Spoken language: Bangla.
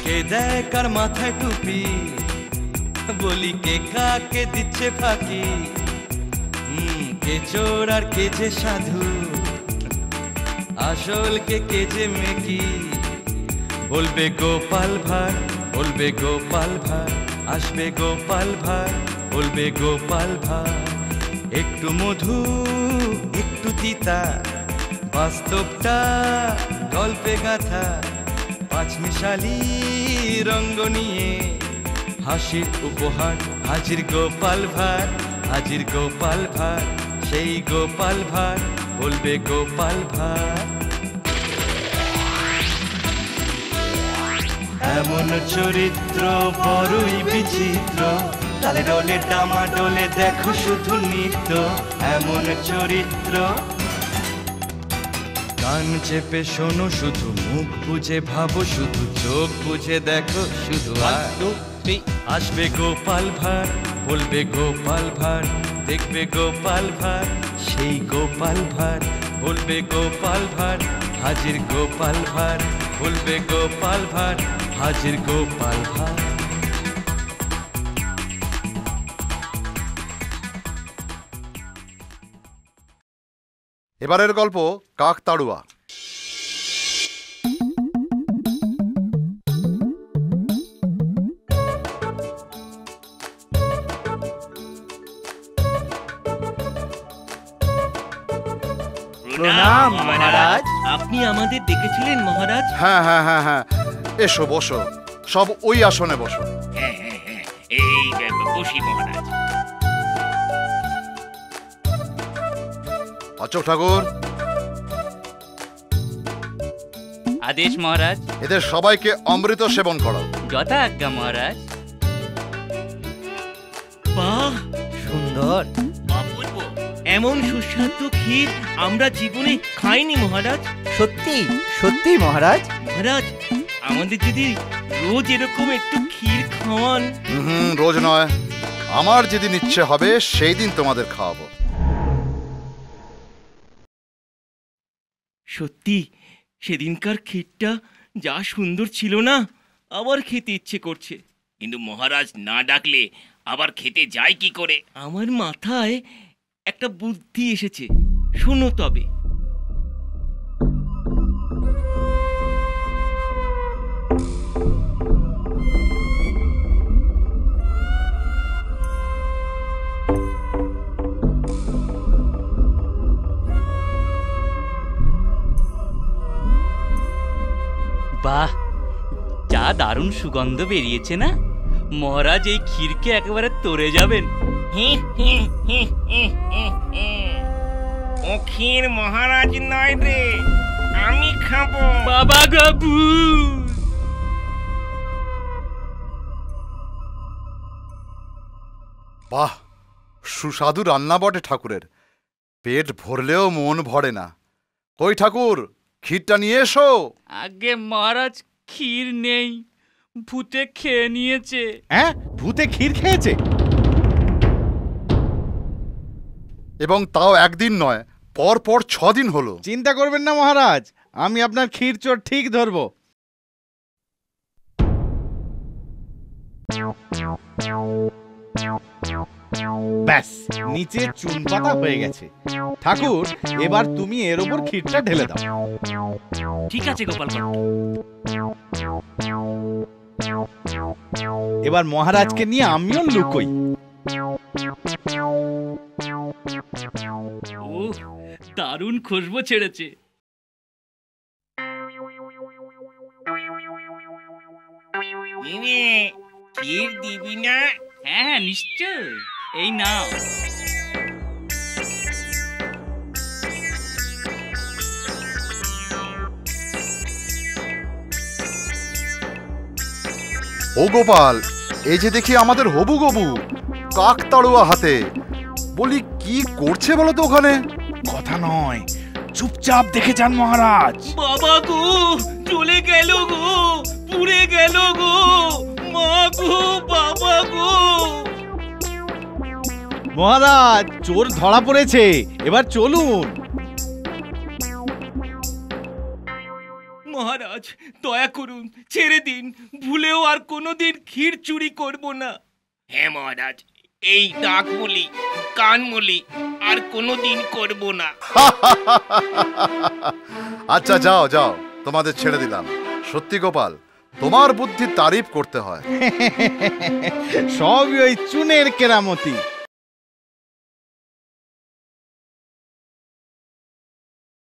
কে দেয় কার মাথায় টুপি, বলি কে কাকে দিচ্ছে ফাঁকি, কে চোর আর কে যে সাধু, আসল কে যে মেকি। বলবে গোপাল ভাঁড়, বলবে গোপাল ভাঁড়, আসবে গোপাল ভাঁড়, বলবে গোপাল ভাঁড়। একটু মধু একটু তিতা, বাস্তবটা গল্পে গাথা, পাঁচমিশালি রঙ্গ নিয়ে হাসির উপহার। হাজির গোপাল ভাঁড়, হাজির গোপাল ভাঁড়, সেই গোপাল ভাঁড়, বলবে গোপাল ভাঁড়। এমন চরিত্র বড়ই বিচিত্র, তালে ডোলে ডামা ডোলে দেখো শুধু নৃত্য। এমন চরিত্র, কান চেপে শোনো শুধু, মুখ বুঝে ভাবো শুধু, চোখ বুঝে দেখো শুধু। আসবে গোপাল ভাঁড়, বলবে গোপাল ভাঁড়, দেখবে গোপাল ভাঁড়, সেই গোপাল ভাঁড়, বলবে গোপাল ভাঁড়। হাজির গোপাল ভাঁড়, বলবে গোপাল ভাঁড়, হাজির গোপাল ভাঁড়। এবারের গল্প কাকতাড়ুয়া। প্রণাম মহারাজ। আপনি আমাদের ডেকেছিলেন মহারাজ? হ্যাঁ হ্যাঁ হ্যাঁ হ্যাঁ, এসো বসো, সব ওই আসনে বসো। হ্যাঁ হ্যাঁ হ্যাঁ, এই বসি মহারাজ। অচক ঠাকুর, আদেশ মহারাজ। এদের সবাইকে অমৃত সেবন করো। যথা আজ্ঞা মহারাজ। বাহ, সুন্দর, অপূর্ব, এমন সুস্বাদু ক্ষীর আমরা জীবনে খাইনি মহারাজ। সত্যি সত্যি মহারাজ। মহারাজ, আমাদের যদি রোজ এরকম একটু ক্ষীর খাওয়ান। রোজ নয়, আমার যেদিন ইচ্ছে হবে সেই দিন তোমাদের খাওয়াবো। সত্যি সেদিনকার ক্ষীরটা যা সুন্দর ছিল না, আবার খেতে ইচ্ছে করছে। কিন্তু মহারাজ না ডাকলে আবার খেতে যায় কি করে? আমার মাথায় একটা বুদ্ধি এসেছে, শোনো তবে। বাহ, যা দারুণ সুগন্ধ বেরিয়েছে না! মহারাজ এই ক্ষীরকে একেবারে তরে যাবেন। ও ক্ষীর মহারাজ নয় রে, আমি খাবো। বাবা গাবু, বাহ, সুস্বাদু রান্না বটে ঠাকুরের, পেট ভরলেও মন ভরে না। কই ঠাকুর, ক্ষীরটা নিয়ে এসো। আগে মহারাজ, ক্ষীর নেই, ভূতে খেয়ে নিয়েছে। হ্যাঁ, ভূতে ক্ষীর খেয়েছে? এবং তাও একদিন নয়, পর পর 6 দিন হলো। চিন্তা করবেন না মহারাজ, আমি আপনার ক্ষীর চোর ঠিক ধরবো। ব্যাস, নিচে চুন পাতা হয়ে গেছে। ঠাকুর, এবার তুমি এর ওপর ক্ষীরটা ঢেলে দাও। ঠিক আছে গোপাল ভট্ট। এবার মহারাজকে নিয়ে আমিও লুকোই। দারুণ খুশবু ছেড়েছে। ক্ষীর দিবি না? হ্যাঁ নিশ্চয়, এই নাও। ও গোপাল, এই যে দেখি আমাদের হবু গবু কাকতাড়ুয়া হাতে। বলি কি করছে বলো তো ওখানে? কথা নয়, চুপচাপ দেখে যান মহারাজ। বাবা গো, চলে গেল গো, পুড়ে গেল গো, মা গো, বাবা গো। মহারাজ, চোর ধরা পড়েছে, এবার চলুন। মহারাজ দয়া করুন, ছেড়ে দিন, ভুলেও আর কোনোদিন ক্ষীর চুরি করব না। হ্যাঁ মহারাজ, এই ডাক বলি কান বলি আর কোনোদিন করব না। আচ্ছা যাও যাও, তোমাদের ছেড়ে দিলাম। সত্যি গোপাল, তোমার বুদ্ধির তারিফ করতে হয়। সবই ওই চুনের কেরামতি।